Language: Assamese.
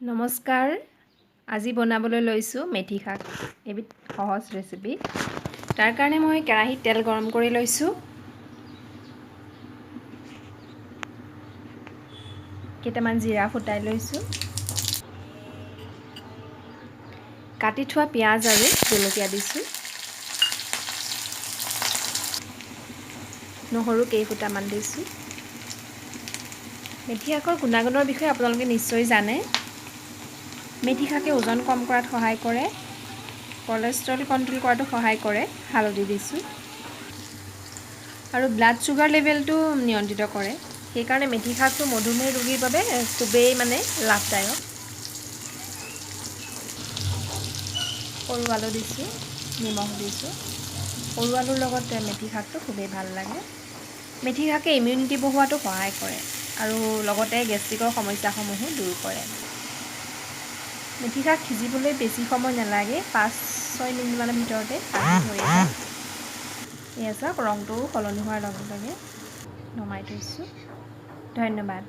নমস্কাৰ। আজি বনাবলৈ লৈছোঁ মেথি শাক। এবিধ সহজ ৰেচিপি। তাৰ কাৰণে মই কেৰাহীত তেল গৰম কৰি লৈছোঁ। কেইটামান জিৰা ফুটাই লৈছোঁ। কাটি থোৱা পিঁয়াজ আৰু জলকীয়া দিছোঁ। নহৰু কেইফুটামান দিছোঁ। মেথি শাকৰ গুণাগুণৰ বিষয়ে আপোনালোকে নিশ্চয় জানে। মেথি শাকে ওজন কম কৰাত সহায় কৰে, কলেষ্ট্ৰল কণ্ট্ৰল কৰাতো সহায় কৰে। হালধি দিছোঁ আৰু ব্লাড চুগাৰ লেভেলটো নিয়ন্ত্ৰিত কৰে। সেইকাৰণে মেথি শাকটো মধুমেহ ৰোগীৰ বাবে খুবেই লাভদায়ক। সৰু আলু দিছোঁ, নিমখ দিছোঁ। সৰু আলুৰ লগত মেথি শাকটো খুবেই ভাল লাগে। মেথি শাকে ইমিউনিটি বঢ়োৱাতো সহায় কৰে আৰু লগতে গেষ্ট্ৰিকৰ সমস্যাসমূহো দূৰ কৰে। মেথি শাক সিজিবলৈ বেছি সময় নালাগে, 5-6 মিনিটমানৰ ভিতৰতে শাকটো হৈ যায়। এয়া চাওক, ৰংটোও সলনি হোৱাৰ লগে লগে নমাই থৈছোঁ। ধন্যবাদ।